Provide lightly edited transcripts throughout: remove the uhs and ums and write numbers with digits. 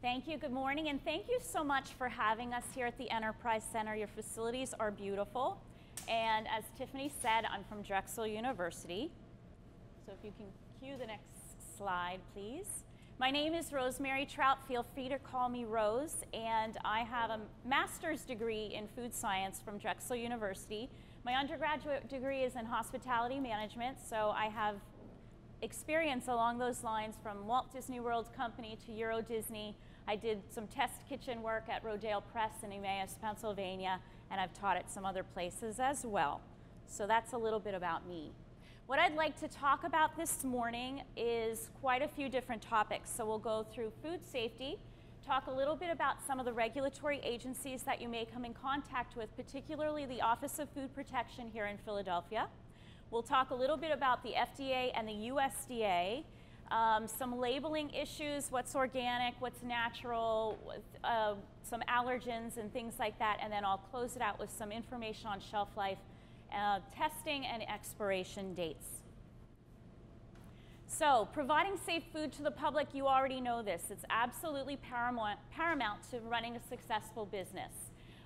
Thank you. Good morning, and thank you so much for having us here at the Enterprise Center. Your facilities are beautiful. And as Tiffany said, I'm from Drexel University. So if you can cue the next slide, please. My name is Rosemary Trout. Feel free to call me Rose. And I have a master's degree in food science from Drexel University. My undergraduate degree is in hospitality management, so I have experience along those lines from Walt Disney World Company to Euro Disney. I did some test kitchen work at Rodale Press in Emmaus, Pennsylvania, and I've taught at some other places as well. So that's a little bit about me. What I'd like to talk about this morning is quite a few different topics. So we'll go through food safety, talk a little bit about some of the regulatory agencies that you may come in contact with, particularly the Office of Food Protection here in Philadelphia. We'll talk a little bit about the FDA and the USDA, some labeling issues, what's organic, what's natural, some allergens and things like that, and then I'll close it out with some information on shelf life, testing and expiration dates. So, providing safe food to the public, you already know this. It's absolutely paramount to running a successful business.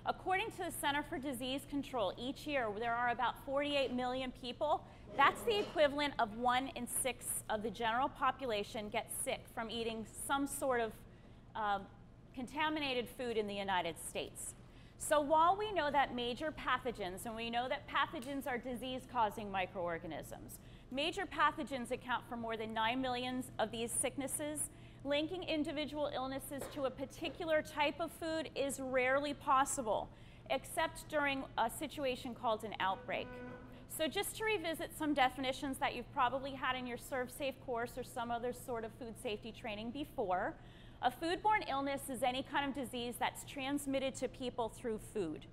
According to the Center for Disease Control, each year there are about 48 million people. That's the equivalent of 1 in 6 of the general population gets sick from eating some sort of contaminated food in the United States. So while we know that major pathogens, and we know that pathogens are disease-causing microorganisms, major pathogens account for more than 9 million of these sicknesses. Linking individual illnesses to a particular type of food is rarely possible, except during a situation called an outbreak. So just to revisit some definitions that you've probably had in your ServSafe course or some other sort of food safety training before, a foodborne illness is any kind of disease that's transmitted to people through food,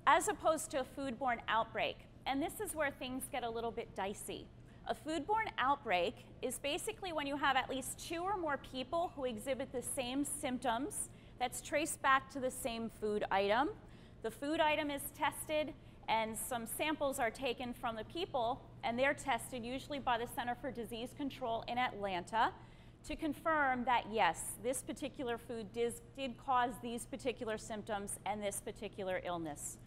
as opposed to a foodborne outbreak. And this is where things get a little bit dicey. A foodborne outbreak is basically when you have at least 2 or more people who exhibit the same symptoms that's traced back to the same food item. The food item is tested, and some samples are taken from the people, and they're tested usually by the Center for Disease Control in Atlanta to confirm that, yes, this particular food did cause these particular symptoms and this particular illness.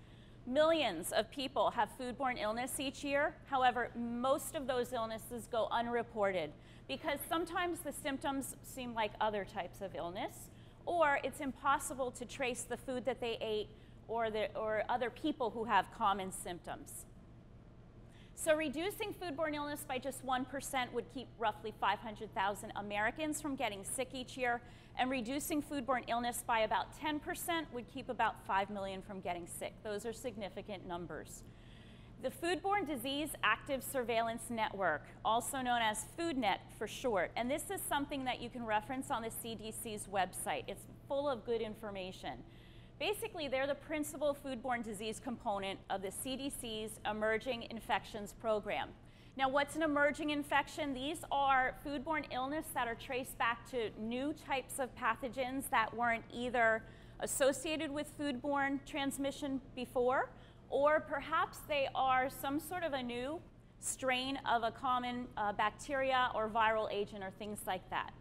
Millions of people have foodborne illness each year. However, most of those illnesses go unreported because sometimes the symptoms seem like other types of illness, or it's impossible to trace the food that they ate or other people who have common symptoms. So reducing foodborne illness by just 1% would keep roughly 500,000 Americans from getting sick each year, and reducing foodborne illness by about 10% would keep about 5 million from getting sick. Those are significant numbers. The Foodborne Disease Active Surveillance Network, also known as FoodNet for short, and this is something that you can reference on the CDC's website. It's full of good information. Basically, they're the principal foodborne disease component of the CDC's Emerging Infections Program. Now, what's an emerging infection? These are foodborne illness that are traced back to new types of pathogens that weren't either associated with foodborne transmission before, or perhaps they are some sort of a new strain of a common bacteria or viral agent or things like that.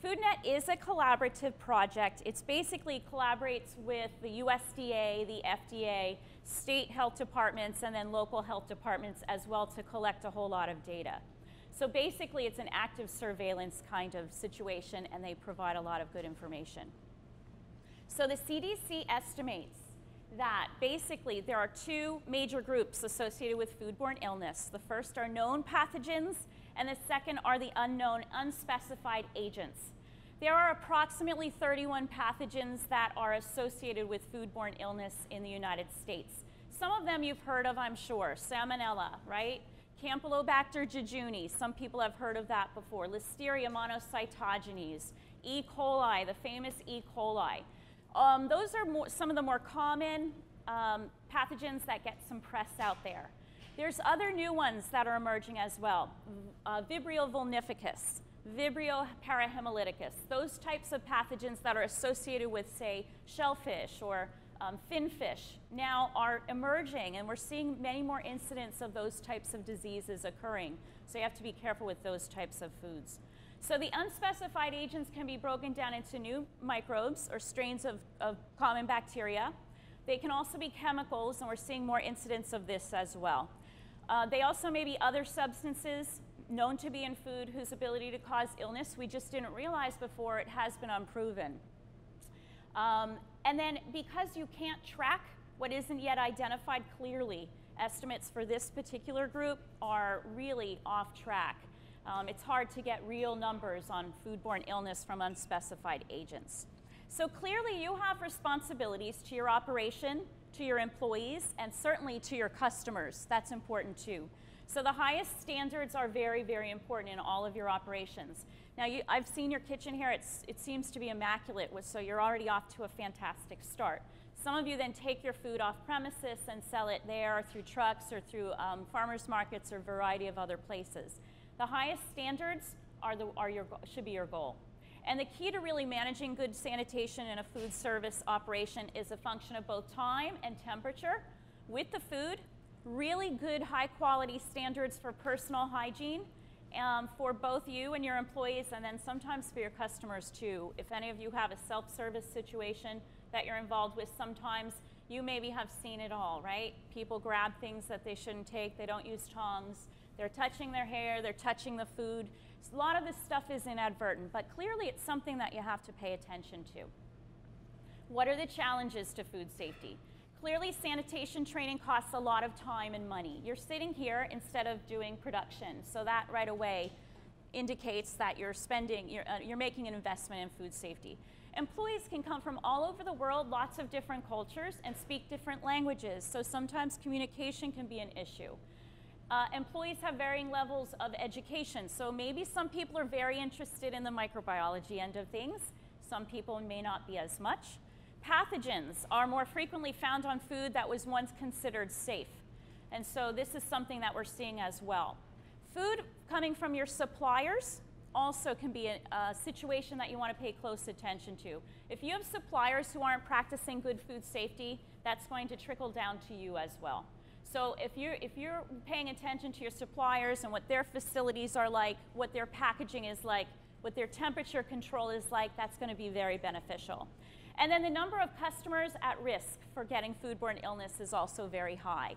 FoodNet is a collaborative project. It basically collaborates with the USDA, the FDA, state health departments, and then local health departments as well to collect a whole lot of data. So basically, it's an active surveillance kind of situation, and they provide a lot of good information. So the CDC estimates that basically there are 2 major groups associated with foodborne illness. The first are known pathogens, and the second are the unknown, unspecified agents. There are approximately 31 pathogens that are associated with foodborne illness in the United States. Some of them you've heard of, I'm sure. Salmonella, right? Campylobacter jejuni, some people have heard of that before. Listeria monocytogenes, E. coli, the famous E. coli. Those are some of the more common pathogens that get some press out there. There's other new ones that are emerging as well. Vibrio vulnificus, Vibrio parahemolyticus, those types of pathogens that are associated with, say, shellfish or finfish now are emerging, and we're seeing many more incidents of those types of diseases occurring. So you have to be careful with those types of foods. So the unspecified agents can be broken down into new microbes or strains of common bacteria. They can also be chemicals, and we're seeing more incidents of this as well. They also may be other substances known to be in food whose ability to cause illness we just didn't realize before. It has been unproven. And then because you can't track what isn't yet identified clearly, estimates for this particular group are really off track. It's hard to get real numbers on foodborne illness from unspecified agents. So clearly you have responsibilities to your operation, to your employees, and certainly to your customers. That's important too. So the highest standards are very, very important in all of your operations. Now, I've seen your kitchen here. It seems to be immaculate, so you're already off to a fantastic start. Some of you then take your food off premises and sell it there through trucks or through farmers markets or a variety of other places. The highest standards should be your goal. And the key to really managing good sanitation in a food service operation is a function of both time and temperature with the food, really good high quality standards for personal hygiene for both you and your employees, and then sometimes for your customers too. If any of you have a self-service situation that you're involved with, sometimes you maybe have seen it all, right? People grab things that they shouldn't take, they don't use tongs, they're touching their hair, they're touching the food. A lot of this stuff is inadvertent, but clearly it's something that you have to pay attention to. What are the challenges to food safety? Clearly, sanitation training costs a lot of time and money. You're sitting here instead of doing production, so that right away indicates that you're making an investment in food safety. Employees can come from all over the world, lots of different cultures, and speak different languages, so sometimes communication can be an issue. Employees have varying levels of education, so maybe some people are very interested in the microbiology end of things. Some people may not be as much. Pathogens are more frequently found on food that was once considered safe, and so this is something that we're seeing as well. Food coming from your suppliers also can be a situation that you want to pay close attention to. If you have suppliers who aren't practicing good food safety, that's going to trickle down to you as well. So if you're paying attention to your suppliers and what their facilities are like, what their packaging is like, what their temperature control is like, that's going to be very beneficial. And then the number of customers at risk for getting foodborne illness is also very high.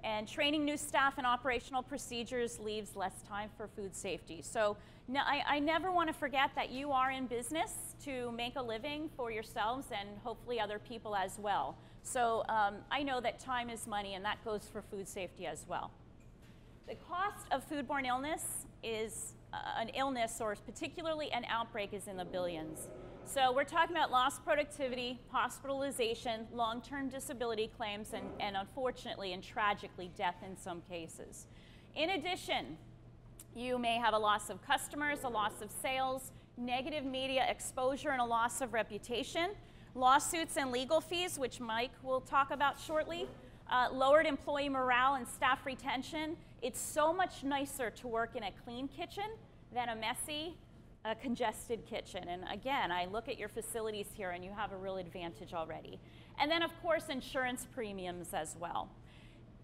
And training new staff in operational procedures leaves less time for food safety. So I never want to forget that you are in business to make a living for yourselves and hopefully other people as well. So I know that time is money, and that goes for food safety as well. The cost of foodborne illness is an illness, or particularly an outbreak, is in the billions. So we're talking about lost productivity, hospitalization, long-term disability claims, and unfortunately and tragically death in some cases. In addition, you may have a loss of customers, a loss of sales, negative media exposure, and a loss of reputation, lawsuits and legal fees, which Mike will talk about shortly, lowered employee morale and staff retention. It's so much nicer to work in a clean kitchen than a messy, congested kitchen. And again, I look at your facilities here and you have a real advantage already. And then of course, insurance premiums as well.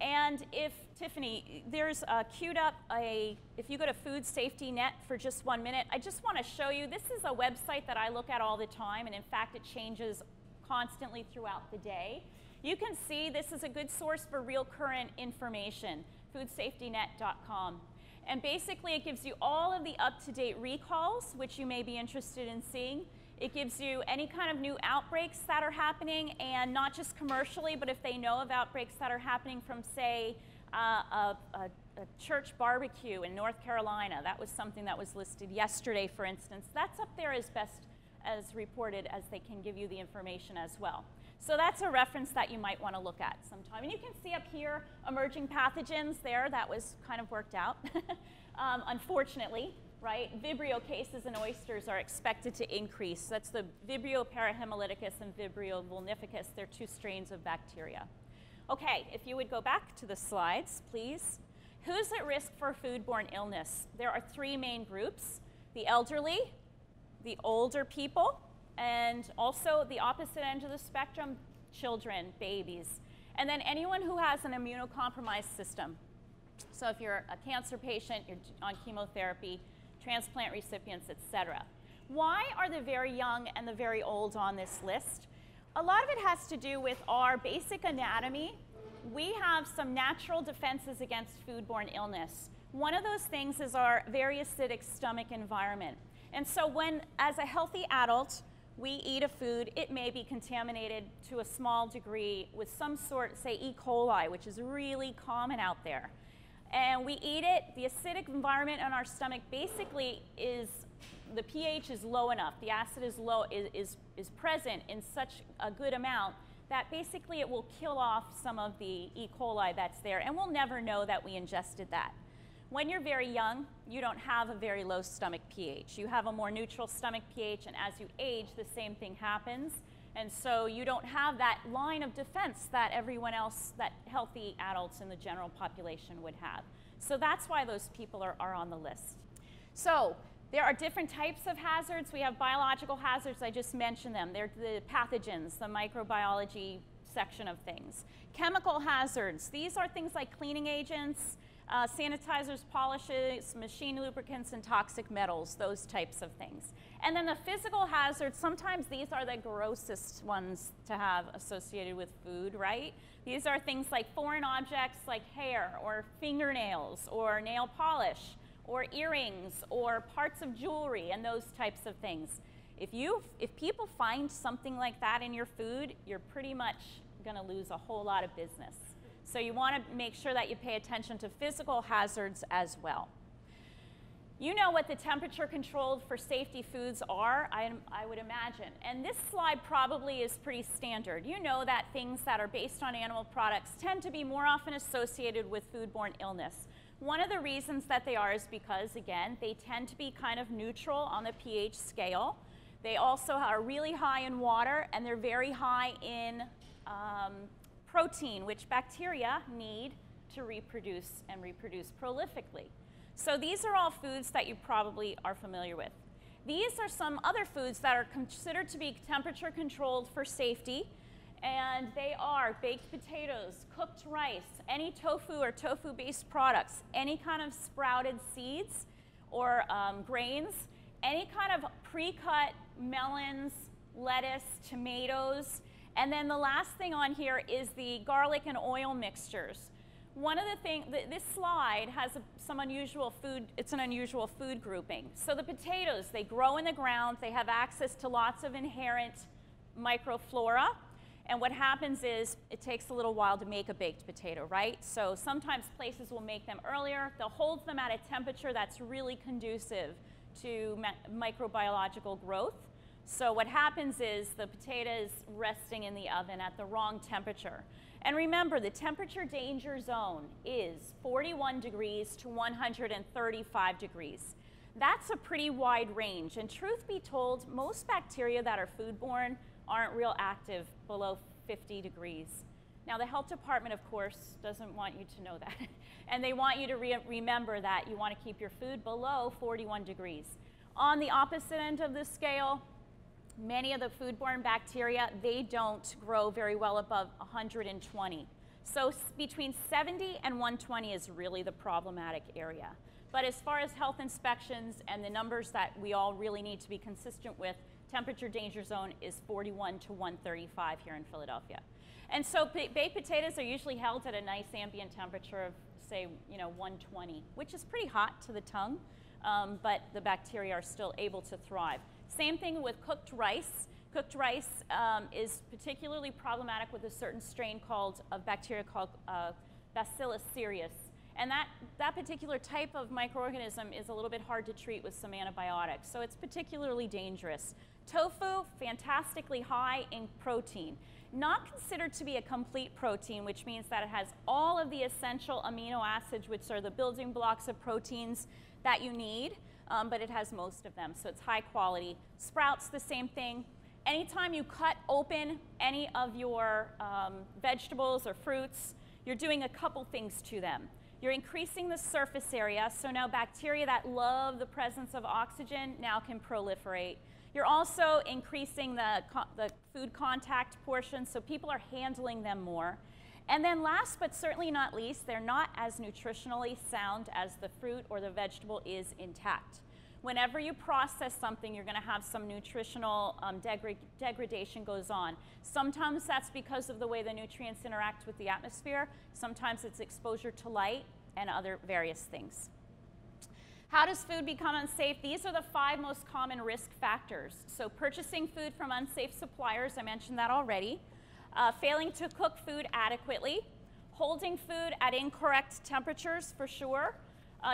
And if, Tiffany, there's queued up if you go to Food Safety Net for just 1 minute, I just want to show you, this is a website that I look at all the time, and in fact it changes constantly throughout the day. You can see this is a good source for real current information, foodsafetynet.com. And basically it gives you all of the up-to-date recalls, which you may be interested in seeing. It gives you any kind of new outbreaks that are happening, and not just commercially, but if they know of outbreaks that are happening from, say, a church barbecue in North Carolina. That was something that was listed yesterday, for instance. That's up there as best as reported as they can give you the information as well. So that's a reference that you might want to look at sometime. And you can see up here emerging pathogens there. That was kind of worked out, unfortunately, right? Vibrio cases in oysters are expected to increase. That's the Vibrio parahemolyticus and Vibrio vulnificus. They're two strains of bacteria. Okay, if you would go back to the slides, please. Who's at risk for foodborne illness? There are three main groups: the elderly, the older people, and also the opposite end of the spectrum, children, babies, and then anyone who has an immunocompromised system. So if you're a cancer patient, you're on chemotherapy, transplant recipients, etc. Why are the very young and the very old on this list? A lot of it has to do with our basic anatomy. We have some natural defenses against foodborne illness. One of those things is our very acidic stomach environment. And so when, as a healthy adult, we eat a food, it may be contaminated to a small degree with some sort, say E. coli, which is really common out there. And we eat it, the acidic environment in our stomach basically is, the pH is low enough, the acid is low, is present in such a good amount that basically it will kill off some of the E. coli that's there, and we'll never know that we ingested that. When you're very young, you don't have a very low stomach pH. You have a more neutral stomach pH, and as you age, the same thing happens. And so you don't have that line of defense that everyone else, that healthy adults in the general population would have. So that's why those people are on the list. So there are different types of hazards. We have biological hazards, I just mentioned them. They're the pathogens, the microbiology section of things. Chemical hazards, these are things like cleaning agents, sanitizers, polishes, machine lubricants, and toxic metals, those types of things. And then the physical hazards, sometimes these are the grossest ones to have associated with food, right? These are things like foreign objects like hair or fingernails or nail polish or earrings or parts of jewelry and those types of things. If people find something like that in your food, you're pretty much gonna lose a whole lot of business. So you want to make sure that you pay attention to physical hazards as well. You know what the temperature controlled for safety foods are, I would imagine. And this slide probably is pretty standard. You know that things that are based on animal products tend to be more often associated with foodborne illness. One of the reasons that they are is because, again, they tend to be kind of neutral on the pH scale. They also are really high in water, and they're very high in protein, which bacteria need to reproduce and reproduce prolifically. So these are all foods that you probably are familiar with. These are some other foods that are considered to be temperature controlled for safety, and they are baked potatoes, cooked rice, any tofu or tofu-based products, any kind of sprouted seeds or grains, any kind of pre-cut melons, lettuce, tomatoes. And then the last thing on here is the garlic and oil mixtures. One of the things, this slide has some unusual food, it's an unusual food grouping. So the potatoes, they grow in the ground, they have access to lots of inherent microflora. And what happens is it takes a little while to make a baked potato, right? So sometimes places will make them earlier. They'll hold them at a temperature that's really conducive to microbiological growth. So what happens is the potato is resting in the oven at the wrong temperature. And remember, the temperature danger zone is 41 degrees to 135 degrees. That's a pretty wide range. And truth be told, most bacteria that are foodborne aren't real active below 50 degrees. Now, the health department, of course, doesn't want you to know that. And they want you to remember that you want to keep your food below 41 degrees. On the opposite end of the scale, many of the foodborne bacteria, they don't grow very well above 120. So between 70 and 120 is really the problematic area. But as far as health inspections and the numbers that we all really need to be consistent with, temperature danger zone is 41 to 135 here in Philadelphia. And so baked potatoes are usually held at a nice ambient temperature of, say, 120, which is pretty hot to the tongue, but the bacteria are still able to thrive. Same thing with cooked rice. Cooked rice is particularly problematic with a certain strain of bacteria called Bacillus cereus. And that particular type of microorganism is a little bit hard to treat with some antibiotics, so it's particularly dangerous. Tofu, fantastically high in protein. Not considered to be a complete protein, which means that it has all of the essential amino acids, which are the building blocks of proteins that you need, but it has most of them, so it's high quality. Sprouts, the same thing. Anytime you cut open any of your vegetables or fruits, you're doing a couple things to them. You're increasing the surface area, so now bacteria that love the presence of oxygen now can proliferate. You're also increasing the food contact portion, so people are handling them more. And then last but certainly not least, they're not as nutritionally sound as the fruit or the vegetable is intact. Whenever you process something, you're going to have some nutritional degradation goes on. Sometimes that's because of the way the nutrients interact with the atmosphere. Sometimes it's exposure to light and other various things. How does food become unsafe? These are the 5 most common risk factors. So purchasing food from unsafe suppliers, I mentioned that already. Failing to cook food adequately. Holding food at incorrect temperatures for sure.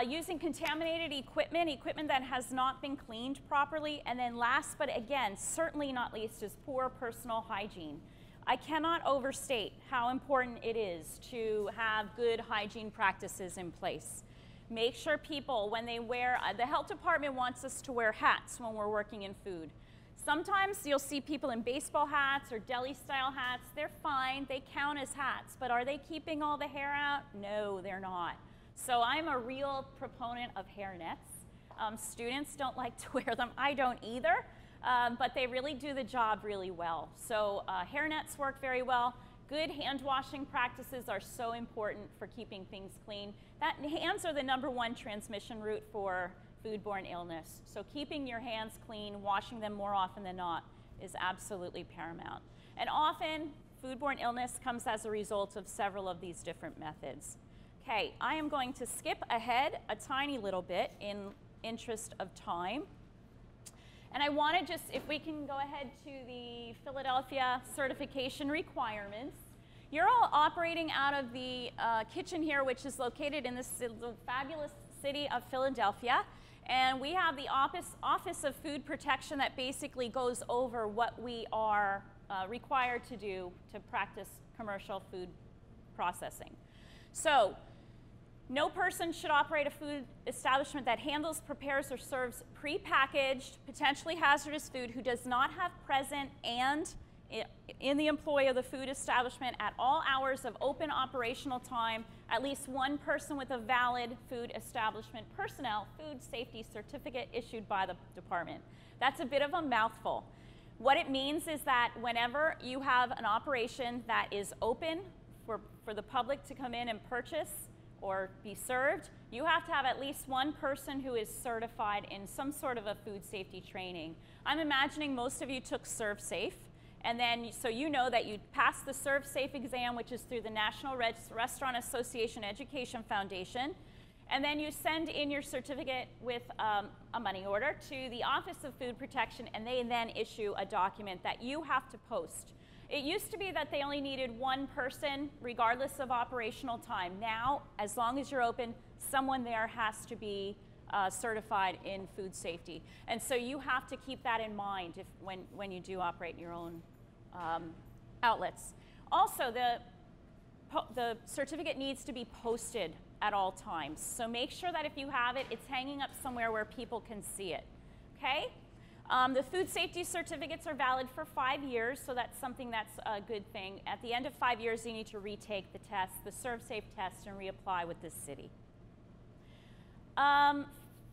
Using contaminated equipment that has not been cleaned properly. And then last, but again, certainly not least, is poor personal hygiene. I cannot overstate how important it is to have good hygiene practices in place. Make sure people, when they wear, the health department wants us to wear hats when we're working in food. Sometimes you'll see people in baseball hats or deli-style hats. They're fine, they count as hats, but are they keeping all the hair out? No, they're not. So I'm a real proponent of hair nets. Students don't like to wear them, I don't either, but they really do the job really well. So hair nets work very well. Good hand washing practices are so important for keeping things clean. Hands are the #1 transmission route for foodborne illness. So keeping your hands clean, washing them more often than not is absolutely paramount. And often, foodborne illness comes as a result of several of these different methods. Okay, I am going to skip ahead a tiny little bit in interest of time. And I want to just, if we can go ahead to the Philadelphia certification requirements. You're all operating out of the kitchen here, which is located in this fabulous city of Philadelphia. And we have the Office of Food Protection that basically goes over what we are required to do to practice commercial food processing. So, no person should operate a food establishment that handles, prepares, or serves prepackaged, potentially hazardous food who does not have present and in the employ of the food establishment at all hours of open operational time, at least 1 person with a valid food establishment personnel food safety certificate issued by the department. That's a bit of a mouthful. What it means is that whenever you have an operation that is open for the public to come in and purchase or be served, you have to have at least 1 person who is certified in some sort of a food safety training. I'm imagining most of you took Serve Safe, and then so you know that you passed the Serve Safe exam, which is through the National Restaurant Association Education Foundation, and then you send in your certificate with a money order to the Office of Food Protection, and they then issue a document that you have to post. It used to be that they only needed 1 person regardless of operational time. Now, as long as you're open, someone there has to be certified in food safety. And so you have to keep that in mind when you do operate your own outlets. Also, the certificate needs to be posted at all times. So make sure that if you have it, it's hanging up somewhere where people can see it. Okay? The food safety certificates are valid for 5 years, so that's something that's a good thing. At the end of 5 years, you need to retake the test, the Serve Safe test, and reapply with this city.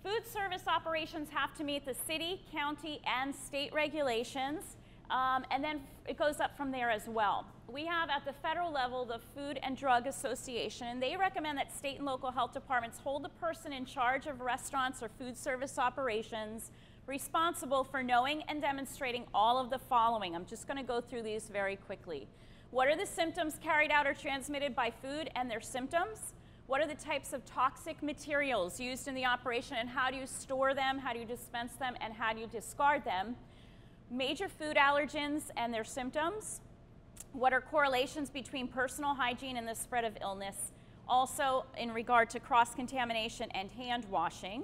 Food service operations have to meet the city, county, and state regulations, and then it goes up from there as well. We have at the federal level the Food and Drug Association, and they recommend that state and local health departments hold the person in charge of restaurants or food service operations responsible for knowing and demonstrating all of the following. I'm just going to go through these very quickly. What are the symptoms carried out or transmitted by food and their symptoms? What are the types of toxic materials used in the operation, and how do you store them, how do you dispense them, and how do you discard them? Major food allergens and their symptoms. What are correlations between personal hygiene and the spread of illness? Also in regard to cross-contamination and hand washing.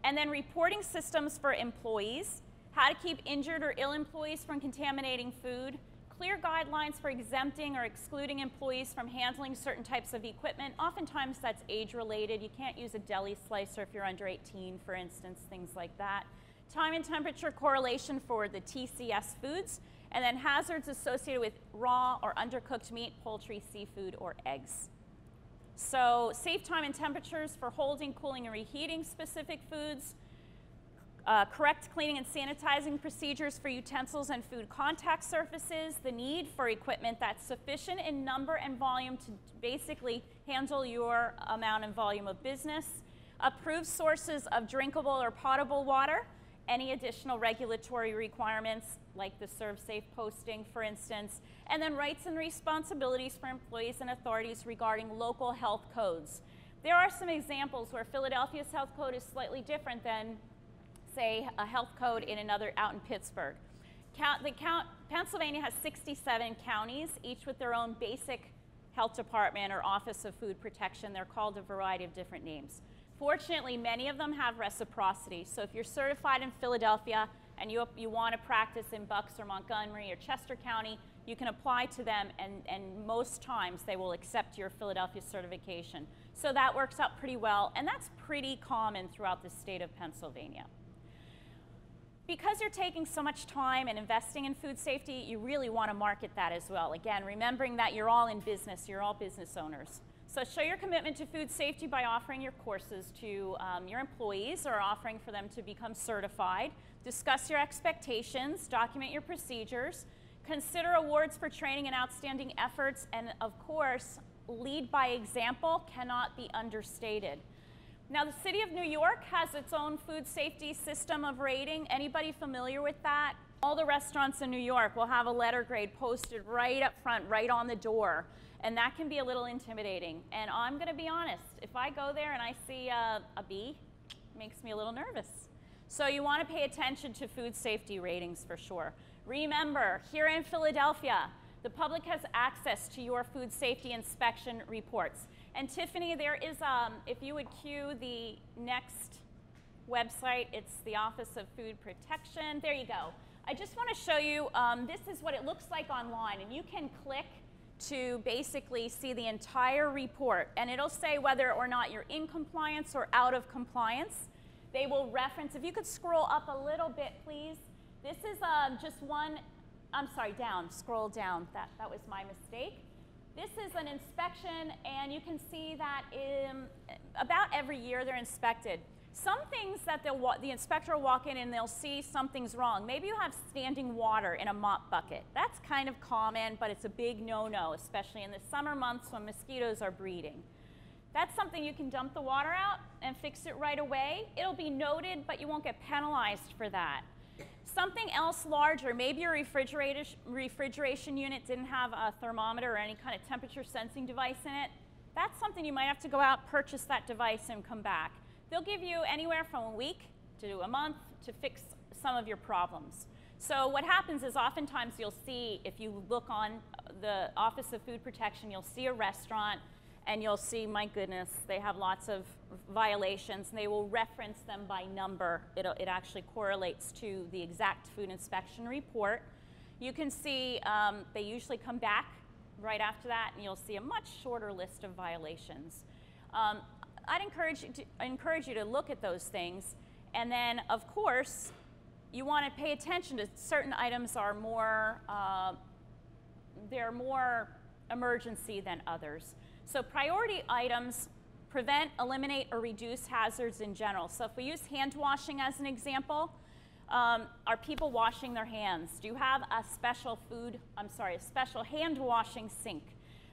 And then reporting systems for employees, how to keep injured or ill employees from contaminating food, clear guidelines for exempting or excluding employees from handling certain types of equipment. Oftentimes that's age-related. You can't use a deli slicer if you're under 18, for instance, things like that. Time and temperature correlation for the TCS foods, and then hazards associated with raw or undercooked meat, poultry, seafood, or eggs. So safe time and temperatures for holding, cooling, and reheating specific foods, correct cleaning and sanitizing procedures for utensils and food contact surfaces, the need for equipment that's sufficient in number and volume to basically handle your amount and volume of business, approved sources of drinkable or potable water, any additional regulatory requirements like the ServSafe posting, for instance, and then rights and responsibilities for employees and authorities regarding local health codes. There are some examples where Philadelphia's health code is slightly different than, say, a health code in another out in Pittsburgh. Pennsylvania has 67 counties, each with their own basic health department or Office of Food Protection. They're called a variety of different names. Fortunately, many of them have reciprocity. So if you're certified in Philadelphia and you want to practice in Bucks or Montgomery or Chester County, you can apply to them, and most times they will accept your Philadelphia certification. So that works out pretty well, and that's pretty common throughout the state of Pennsylvania. Because you're taking so much time and investing in food safety, you really want to market that as well. Again, remembering that you're all in business, you're all business owners. So show your commitment to food safety by offering your courses to your employees or offering for them to become certified. Discuss your expectations, document your procedures, consider awards for training and outstanding efforts, and of course, lead by example cannot be understated. Now, the city of New York has its own food safety system of rating. Anybody familiar with that? All the restaurants in New York will have a letter grade posted right up front, right on the door. And that can be a little intimidating. And I'm going to be honest, if I go there and I see a B, it makes me a little nervous. So you want to pay attention to food safety ratings for sure. Remember, here in Philadelphia, the public has access to your food safety inspection reports. And Tiffany, there is, if you would cue the next website, it's the Office of Food Protection. There you go. I just want to show you, this is what it looks like online. And you can click to basically see the entire report. And it'll say whether or not you're in compliance or out of compliance. They will reference, if you could scroll up a little bit, please. This is just one, I'm sorry, down, scroll down. That was my mistake. This is an inspection, and you can see that about every year they're inspected. Some things that the inspector will walk in and they'll see something's wrong. Maybe you have standing water in a mop bucket. That's kind of common, but it's a big no-no, especially in the summer months when mosquitoes are breeding. That's something you can dump the water out and fix it right away. It'll be noted, but you won't get penalized for that. Something else larger, maybe your refrigeration unit didn't have a thermometer or any kind of temperature sensing device in it. That's something you might have to go out, purchase that device, and come back. They'll give you anywhere from a week to a month to fix some of your problems. So what happens is oftentimes you'll see, if you look on the Office of Food Protection, you'll see a restaurant and you'll see, my goodness, they have lots of violations, and they will reference them by number. It actually correlates to the exact food inspection report. You can see they usually come back right after that, and you'll see a much shorter list of violations. I'd encourage you to look at those things, and then, of course, you want to pay attention to certain items are more, they're more emergency than others. So priority items prevent, eliminate, or reduce hazards in general. So if we use hand washing as an example, are people washing their hands? Do you have a special a special hand washing sink?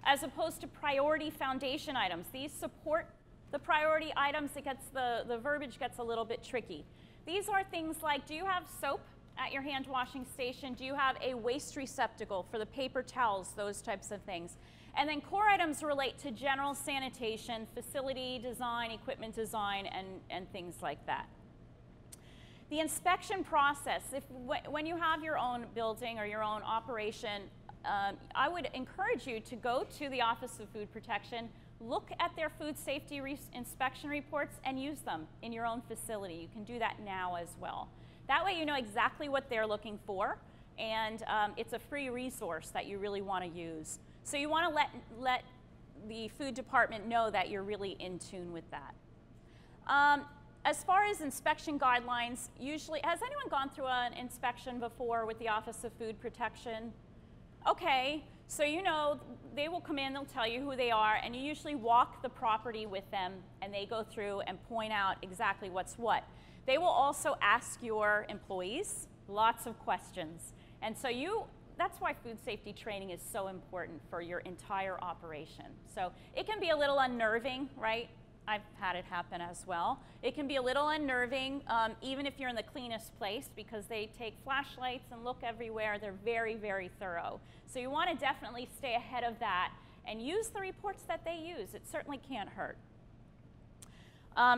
As opposed to priority foundation items. These support the priority items. The verbiage gets a little bit tricky. These are things like, do you have soap at your hand washing station? Do you have a waste receptacle for the paper towels? Those types of things. And then core items relate to general sanitation, facility design, equipment design, and things like that. The inspection process, when you have your own building or your own operation, I would encourage you to go to the Office of Food Protection, look at their food safety inspection reports, and use them in your own facility. You can do that now as well. That way you know exactly what they're looking for, and it's a free resource that you really want to use. So you want to let the food department know that you're really in tune with that. As far as inspection guidelines, usually, has anyone gone through an inspection before with the Office of Food Protection? Okay, so you know, they will come in, they'll tell you who they are, and you usually walk the property with them, and they go through and point out exactly what's what. They will also ask your employees lots of questions. And so that's why food safety training is so important for your entire operation. So it can be a little unnerving, right? I've had it happen as well. It can be a little unnerving, even if you're in the cleanest place, because they take flashlights and look everywhere. They're very, very thorough. So you want to definitely stay ahead of that and use the reports that they use. It certainly can't hurt.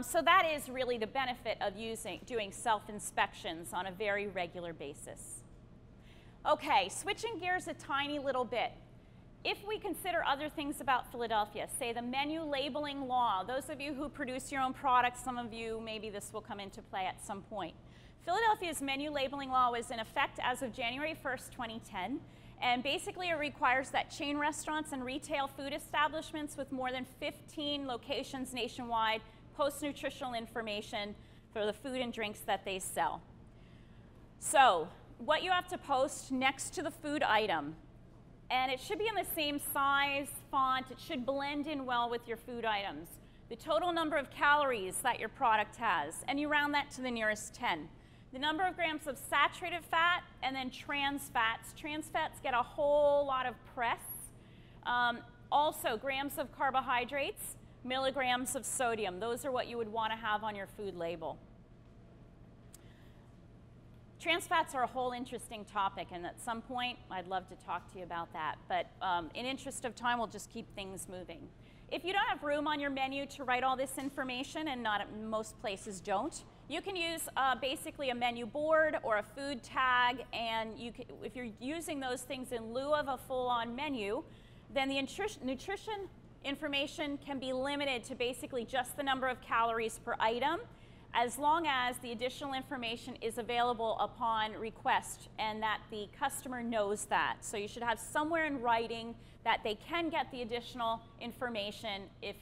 So that is really the benefit of doing self-inspections on a very regular basis. Okay, switching gears a tiny little bit. If we consider other things about Philadelphia, say the menu labeling law, those of you who produce your own products, some of you, maybe this will come into play at some point. Philadelphia's menu labeling law was in effect as of January 1st, 2010, and basically it requires that chain restaurants and retail food establishments with more than 15 locations nationwide post nutritional information for the food and drinks that they sell. So, what you have to post next to the food item, and it should be in the same size, font, it should blend in well with your food items. The total number of calories that your product has, and you round that to the nearest 10. The number of grams of saturated fat, and then trans fats. Trans fats get a whole lot of press. Also, grams of carbohydrates, milligrams of sodium. Those are what you would want to have on your food label. Trans fats are a whole interesting topic, and at some point I'd love to talk to you about that, but in interest of time we'll just keep things moving. If you don't have room on your menu to write all this information, and most places don't, you can use basically a menu board or a food tag, and if you're using those things in lieu of a full-on menu, then the nutrition information can be limited to basically just the number of calories per item, as long as the additional information is available upon request and that the customer knows that. So you should have somewhere in writing that they can get the additional information if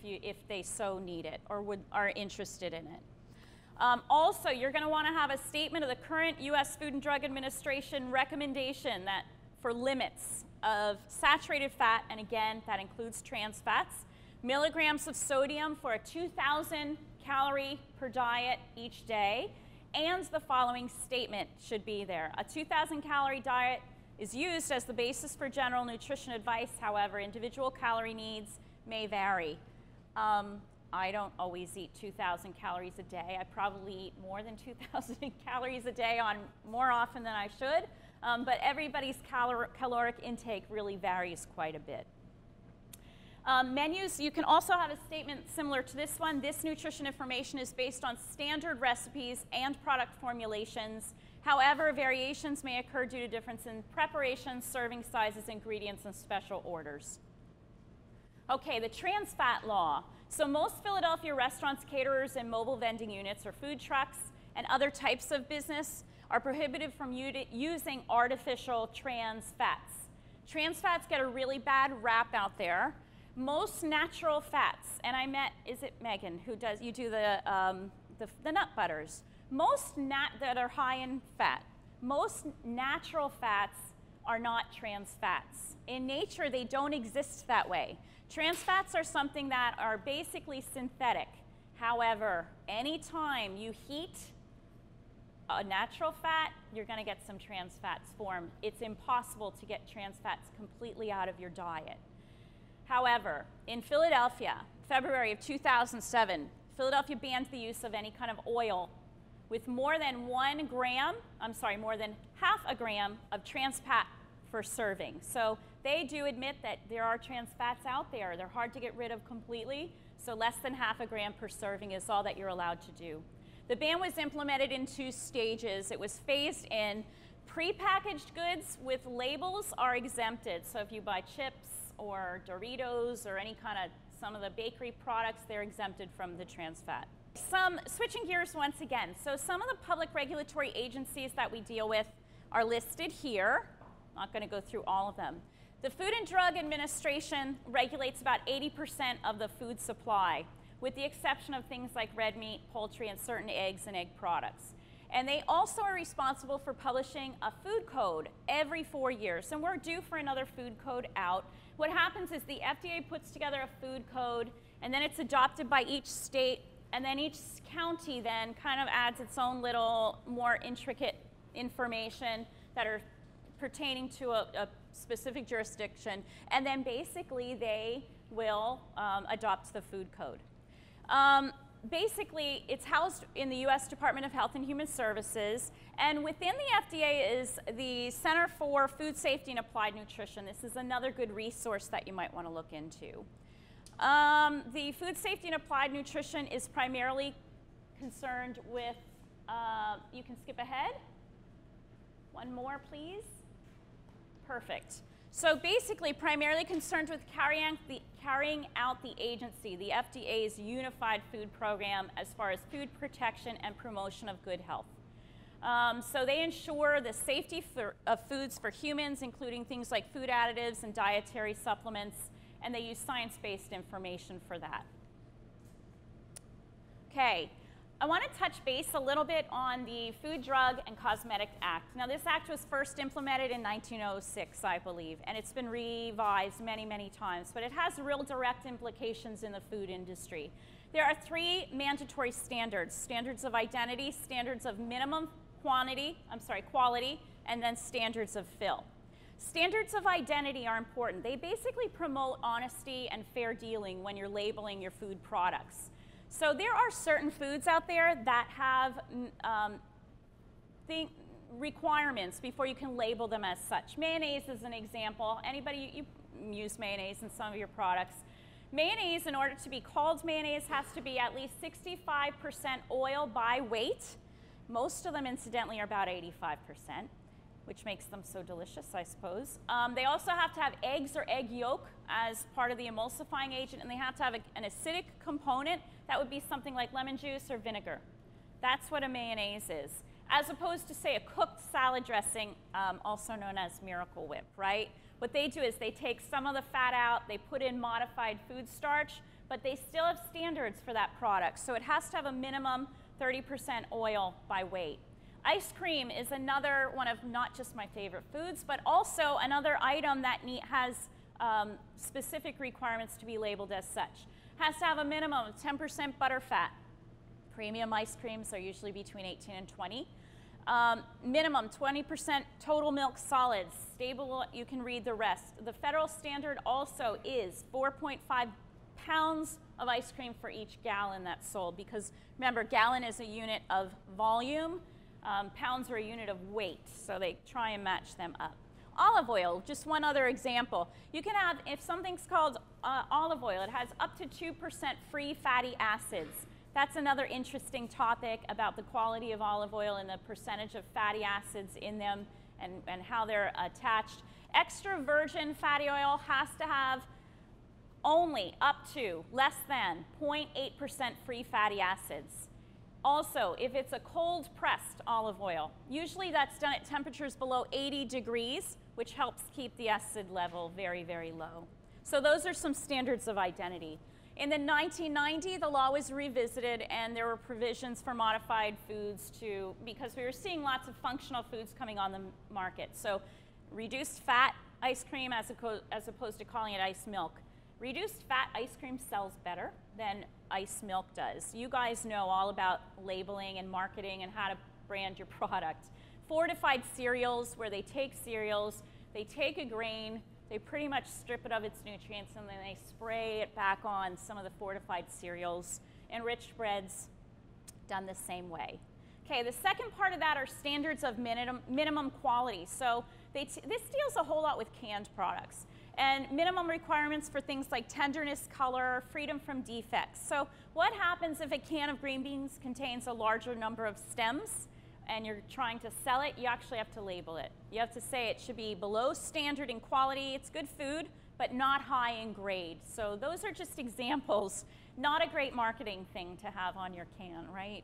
they so need it or are interested in it. Also, you're going to want to have a statement of the current U.S. Food and Drug Administration recommendation that for limits of saturated fat, and again, that includes trans fats, milligrams of sodium for a 2,000 calorie per diet each day, and the following statement should be there. A 2,000 calorie diet is used as the basis for general nutrition advice. However, individual calorie needs may vary. I don't always eat 2,000 calories a day. I probably eat more than 2,000 calories a day more often than I should, but everybody's caloric intake really varies quite a bit. Menus, you can also have a statement similar to this one. This nutrition information is based on standard recipes and product formulations. However, variations may occur due to difference in preparations, serving sizes, ingredients, and special orders. Okay, the trans fat law. So most Philadelphia restaurants, caterers, and mobile vending units or food trucks and other types of business are prohibited from using artificial trans fats. Trans fats get a really bad rap out there. Most natural fats, and I met, is it Megan, who does, you do the nut butters. Most that are high in fat, most natural fats are not trans fats. In nature, they don't exist that way. Trans fats are something that are basically synthetic. However, anytime you heat a natural fat, you're going to get some trans fats formed. It's impossible to get trans fats completely out of your diet. However, in Philadelphia, February of 2007, Philadelphia banned the use of any kind of oil with more than more than half a gram of trans fat for serving. So they do admit that there are trans fats out there. They're hard to get rid of completely, so less than half a gram per serving is all that you're allowed to do. The ban was implemented in 2 stages. It was phased in. Prepackaged goods with labels are exempted. So if you buy chips or Doritos or some of the bakery products, they're exempted from the trans fat. Switching gears once again. So some of the public regulatory agencies that we deal with are listed here. I'm not going to go through all of them. The Food and Drug Administration regulates about 80% of the food supply, with the exception of things like red meat, poultry, and certain eggs and egg products. And they also are responsible for publishing a food code every 4 years. And we're due for another food code out. What happens is the FDA puts together a food code, and then it's adopted by each state, and then each county then kind of adds its own little more intricate information that are pertaining to a specific jurisdiction, and then basically they will adopt the food code. Basically, it's housed in the U.S. Department of Health and Human Services, and within the FDA is the Center for Food Safety and Applied Nutrition. This is another good resource that you might want to look into. The Food Safety and Applied Nutrition is primarily concerned with, you can skip ahead. One more, please. Perfect. So basically, primarily concerned with carrying out the agency, the FDA's Unified Food Program, as far as food protection and promotion of good health. So they ensure the safety of foods for humans, including things like food additives and dietary supplements, and they use science-based information for that. Okay. I want to touch base a little bit on the Food, Drug, and Cosmetic Act. Now, this act was first implemented in 1906, I believe, and it's been revised many, many times, but it has real direct implications in the food industry. There are three mandatory standards: standards of identity, standards of minimum quality, and then standards of fill. Standards of identity are important. They basically promote honesty and fair dealing when you're labeling your food products. So there are certain foods out there that have requirements before you can label them as such. Mayonnaise is an example. Anybody, you use mayonnaise in some of your products. Mayonnaise, in order to be called mayonnaise, has to be at least 65% oil by weight. Most of them, incidentally, are about 85%, which makes them so delicious, I suppose. They also have to have eggs or egg yolk as part of the emulsifying agent, and they have to have an acidic component. That would be something like lemon juice or vinegar. That's what a mayonnaise is, as opposed to, say, a cooked salad dressing, also known as Miracle Whip, right? What they do is they take some of the fat out, they put in modified food starch, but they still have standards for that product. So it has to have a minimum 30% oil by weight. Ice cream is another one of not just my favorite foods, but also another item that has specific requirements to be labeled as such. Has to have a minimum of 10% butter fat. Premium ice creams are usually between 18 and 20. Minimum 20% total milk solids. Stable, you can read the rest. The federal standard also is 4.5 pounds of ice cream for each gallon that's sold, because remember, gallon is a unit of volume. Pounds are a unit of weight, so they try and match them up. Olive oil, just one other example. You can have, if something's called olive oil, it has up to 2% free fatty acids. That's another interesting topic about the quality of olive oil and the percentage of fatty acids in them and how they're attached. Extra virgin fatty oil has to have only up to less than 0.8% free fatty acids. Also, if it's a cold pressed olive oil, usually that's done at temperatures below 80 degrees, which helps keep the acid level very, very low. So those are some standards of identity. In the 1990, the law was revisited, and there were provisions for modified foods because we were seeing lots of functional foods coming on the market. So reduced fat ice cream as opposed to calling it ice milk. Reduced fat ice cream sells better than ice milk does. You guys know all about labeling and marketing and how to brand your product. Fortified cereals, where they take cereals, they take a grain, they pretty much strip it of its nutrients, and then they spray it back on some of the fortified cereals. Enriched breads, done the same way. Okay, the second part of that are standards of minimum quality. So this deals a whole lot with canned products. And minimum requirements for things like tenderness, color, freedom from defects. So what happens if a can of green beans contains a larger number of stems and you're trying to sell it? You actually have to label it. You have to say it should be below standard in quality. It's good food, but not high in grade. So those are just examples. Not a great marketing thing to have on your can, right?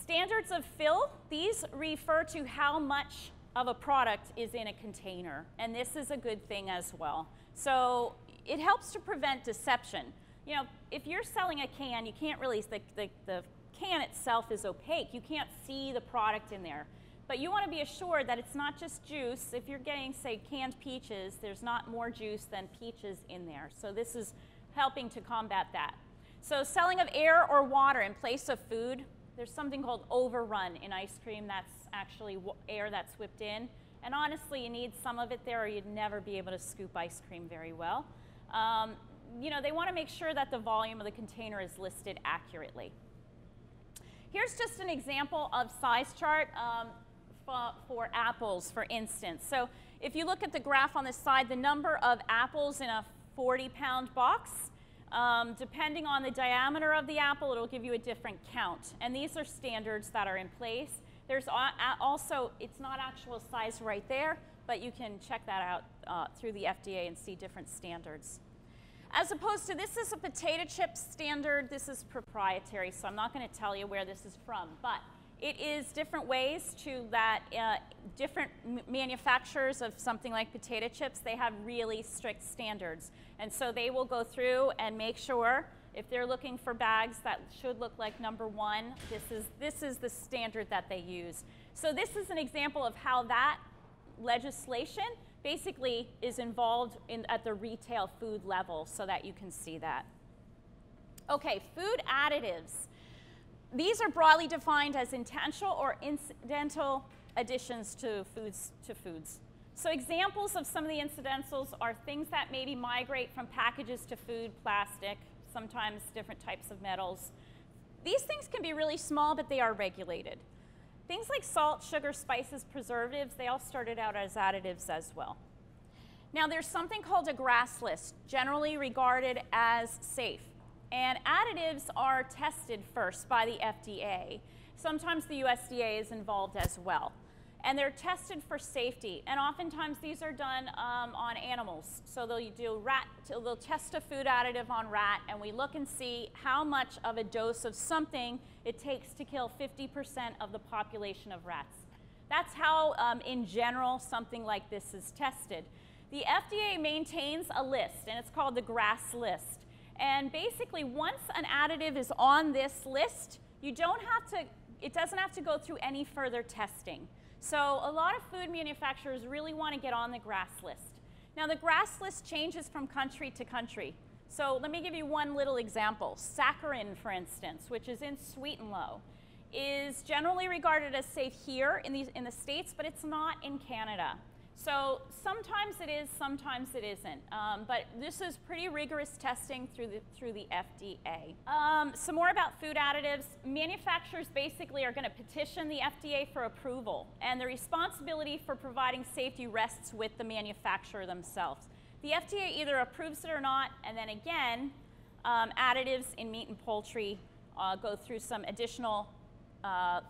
Standards of fill, these refer to how much of a product is in a container, and this is a good thing as well. So it helps to prevent deception. You know, if you're selling a can, you can't really, the can itself is opaque. You can't see the product in there. But you want to be assured that it's not just juice. If you're getting, say, canned peaches, there's not more juice than peaches in there. So this is helping to combat that. So selling of air or water in place of food, there's something called overrun in ice cream. That's actually air that's whipped in. And honestly, you need some of it there or you'd never be able to scoop ice cream very well. you know, they want to make sure that the volume of the container is listed accurately. Here's just an example of size chart for apples, for instance. So if you look at the graph on this side, the number of apples in a 40-pound box, depending on the diameter of the apple, it'll give you a different count. And these are standards that are in place. There's also, it's not actual size right there, but you can check that out through the FDA and see different standards. As opposed to, this is a potato chip standard. This is proprietary, so I'm not going to tell you where this is from. But it is different ways to that different manufacturers of something like potato chips, they have really strict standards. And so they will go through and make sure, if they're looking for bags that should look like number 1, this is the standard that they use. So this is an example of how that legislation basically is involved at the retail food level, so that you can see that. Okay, food additives. These are broadly defined as intentional or incidental additions to foods. So examples of some of the incidentals are things that maybe migrate from packages to food, plastic, sometimes different types of metals. These things can be really small, but they are regulated. Things like salt, sugar, spices, preservatives, they all started out as additives as well. Now there's something called a GRAS list, generally regarded as safe. And additives are tested first by the FDA. Sometimes the USDA is involved as well. And they're tested for safety. And oftentimes these are done on animals. So they'll test a food additive on rat, and we look and see how much of a dose of something it takes to kill 50% of the population of rats. That's how, in general, something like this is tested. The FDA maintains a list, and it's called the GRAS list. And basically, once an additive is on this list, it doesn't have to go through any further testing. So a lot of food manufacturers really want to get on the GRAS list. Now the GRAS list changes from country to country. So let me give you one little example. Saccharin, for instance, which is in Sweet and Low, is generally regarded as safe here in the States, but it's not in Canada. So sometimes it is, sometimes it isn't. But this is pretty rigorous testing through the FDA. Some more about food additives. Manufacturers basically are going to petition the FDA for approval, and the responsibility for providing safety rests with the manufacturer themselves. The FDA either approves it or not, and then again, additives in meat and poultry go through some additional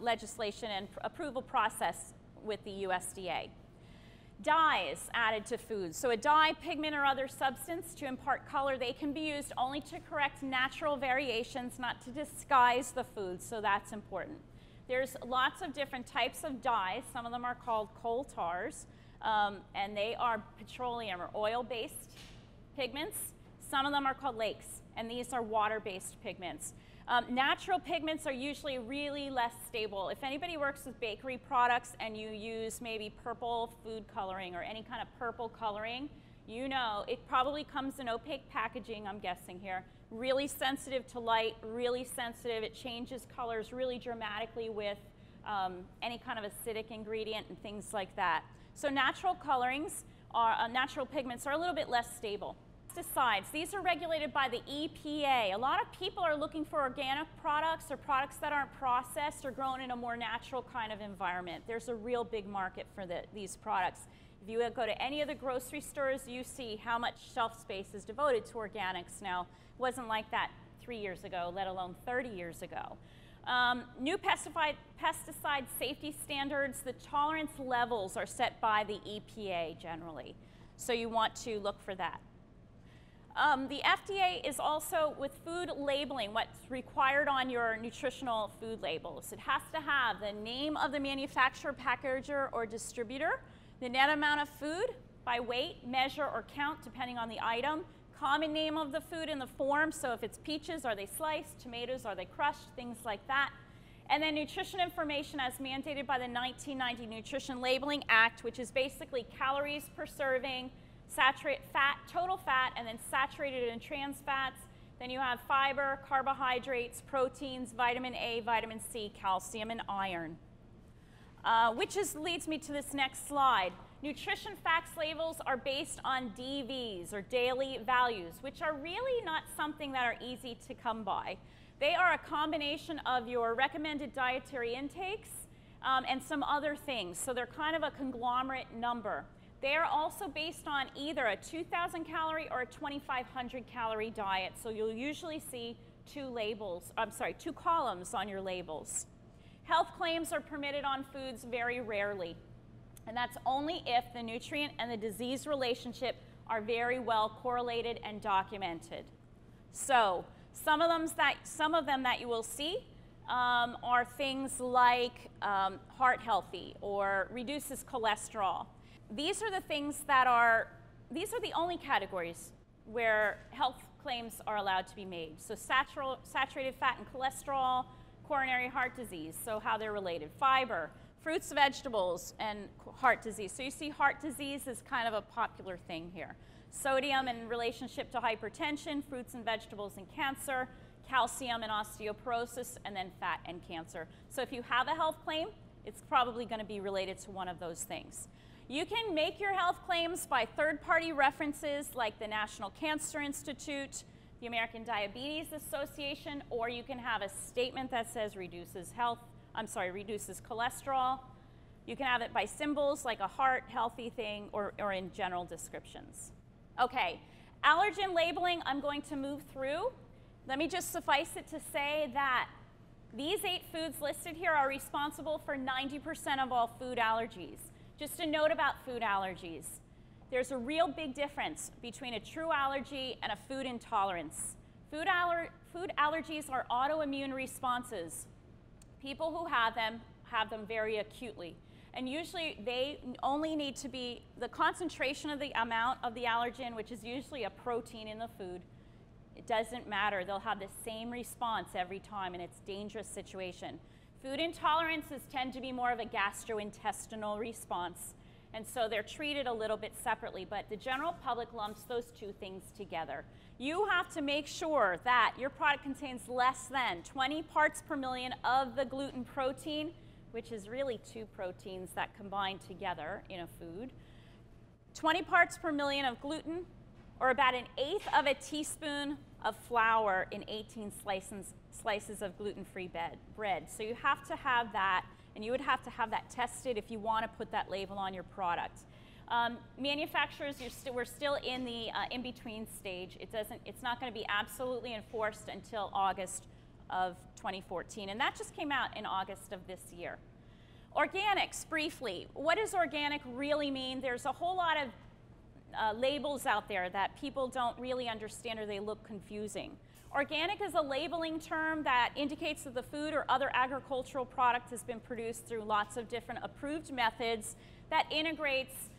legislation and approval process with the USDA. Dyes added to foods. So a dye, pigment, or other substance to impart color, they can be used only to correct natural variations, not to disguise the food, so that's important. There's lots of different types of dyes. Some of them are called coal tars, and they are petroleum or oil-based pigments. Some of them are called lakes, and these are water-based pigments. Natural pigments are usually really less stable. If anybody works with bakery products and you use maybe purple food coloring or any kind of purple coloring, you know it probably comes in opaque packaging, I'm guessing here. Really sensitive to light, really sensitive. It changes colors really dramatically with any kind of acidic ingredient and things like that. So natural colorings, natural pigments are a little bit less stable. Pesticides, these are regulated by the EPA. A lot of people are looking for organic products or products that aren't processed or grown in a more natural kind of environment. There's a real big market for these products. If you go to any of the grocery stores, you see how much shelf space is devoted to organics now. It wasn't like that 3 years ago, let alone 30 years ago. New pesticide safety standards, the tolerance levels are set by the EPA generally. So you want to look for that. The FDA is also, with food labeling, what's required on your nutritional food labels. It has to have the name of the manufacturer, packager, or distributor, the net amount of food by weight, measure, or count, depending on the item, common name of the food in the form, so if it's peaches, are they sliced, tomatoes, are they crushed, things like that. And then nutrition information as mandated by the 1990 Nutrition Labeling Act, which is basically calories per serving, total fat, and then saturated and trans fats. Then you have fiber, carbohydrates, proteins, vitamin A, vitamin C, calcium, and iron. Which leads me to this next slide. Nutrition facts labels are based on DVs, or daily values, which are really not something that are easy to come by. They are a combination of your recommended dietary intakes and some other things. So they're kind of a conglomerate number. They are also based on either a 2,000 calorie or a 2,500 calorie diet. So you'll usually see two columns on your labels. Health claims are permitted on foods very rarely. And that's only if the nutrient and the disease relationship are very well correlated and documented. So some of them that you will see are things like heart healthy or reduces cholesterol. These are the things that these are the only categories where health claims are allowed to be made. So saturated fat and cholesterol, coronary heart disease, so how they're related, fiber, fruits, vegetables, and heart disease. So you see heart disease is kind of a popular thing here. Sodium in relationship to hypertension, fruits and vegetables and cancer, calcium and osteoporosis, and then fat and cancer. So if you have a health claim, it's probably going to be related to one of those things. You can make your health claims by third-party references like the National Cancer Institute, the American Diabetes Association, or you can have a statement that says reduces cholesterol. You can have it by symbols like a heart, healthy thing, or in general descriptions. Okay, allergen labeling I'm going to move through. Let me just suffice it to say that these 8 foods listed here are responsible for 90% of all food allergies. Just a note about food allergies. There's a real big difference between a true allergy and a food intolerance. Food allergies are autoimmune responses. People who have them very acutely. And usually they only need to be, the concentration of the amount of the allergen, which is usually a protein in the food, it doesn't matter. They'll have the same response every time, and it's a dangerous situation. Food intolerances tend to be more of a gastrointestinal response, and so they're treated a little bit separately, but the general public lumps those two things together. You have to make sure that your product contains less than 20 parts per million of the gluten protein, which is really 2 proteins that combine together in a food. 20 parts per million of gluten, or about 1/8 of a teaspoon of flour in 18 slices of gluten-free bread. So you have to have that, and you would have to have that tested if you want to put that label on your product. Manufacturers, we're still in the in-between stage. It's not going to be absolutely enforced until August of 2014, and that just came out in August of this year. Organics, briefly. What does organic really mean? There's a whole lot of labels out there that people don't really understand, or they look confusing. Organic is a labeling term that indicates that the food or other agricultural product has been produced through lots of different approved methods that integrates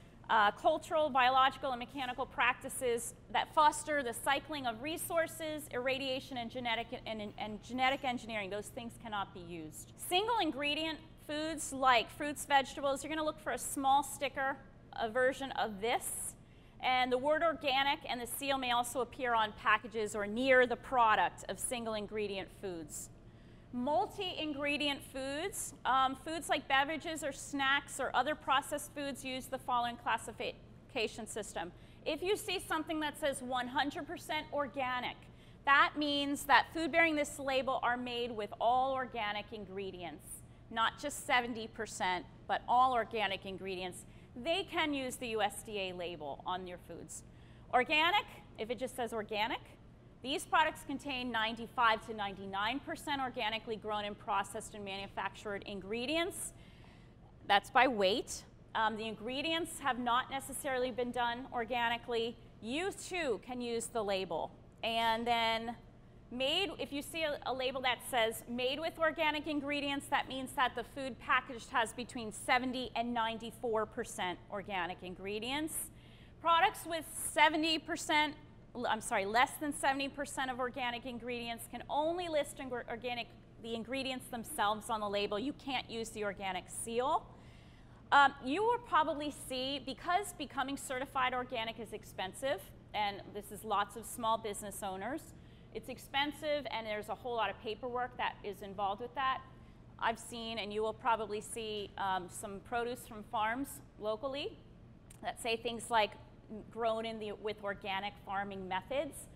cultural, biological, and mechanical practices that foster the cycling of resources, irradiation, and genetic engineering. Those things cannot be used. Single ingredient foods like fruits, vegetables, you're going to look for a small sticker, a version of this. And the word organic and the seal may also appear on packages or near the product of single ingredient foods. Multi-ingredient foods, foods like beverages or snacks or other processed foods use the following classification system. If you see something that says 100% organic, that means that food bearing this label are made with all organic ingredients, not just 70%, but all organic ingredients. They can use the USDA label on your foods. Organic, if it just says organic, these products contain 95 to 99% organically grown and processed and manufactured ingredients. That's by weight. The ingredients have not necessarily been done organically. You too can use the label. And then made, if you see a label that says made with organic ingredients, that means that the food packaged has between 70 and 94% organic ingredients. Products with less than 70% of organic ingredients can only list the ingredients themselves on the label. You can't use the organic seal. You will probably see, because becoming certified organic is expensive, and this is lots of small business owners, it's expensive, and there's a whole lot of paperwork that is involved with that. I've seen, and you will probably see, some produce from farms locally that say things like grown with organic farming methods.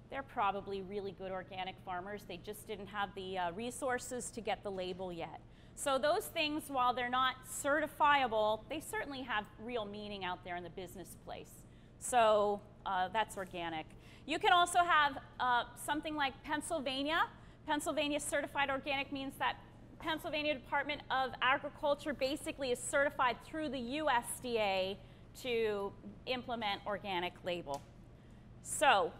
They're probably really good organic farmers. They just didn't have the resources to get the label yet. So those things, while they're not certifiable, they certainly have real meaning out there in the business place. So that's organic. You can also have something like Pennsylvania. Pennsylvania certified organic means that Pennsylvania Department of Agriculture basically is certified through the USDA to implement organic label. So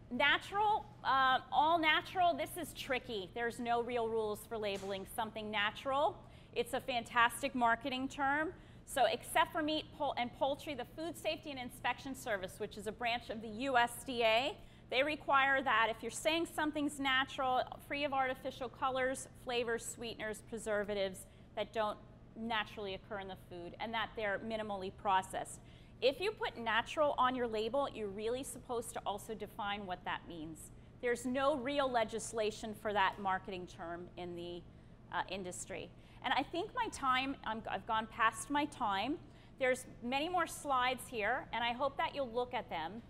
natural, all natural, this is tricky. There's no real rules for labeling something natural. It's a fantastic marketing term. So except for meat and poultry, the Food Safety and Inspection Service, which is a branch of the USDA, they require that if you're saying something's natural, free of artificial colors, flavors, sweeteners, preservatives that don't naturally occur in the food, and that they're minimally processed. If you put natural on your label, you're really supposed to also define what that means. There's no real legislation for that marketing term in the industry. And I think my time, I've gone past my time. There's many more slides here, and I hope that you'll look at them.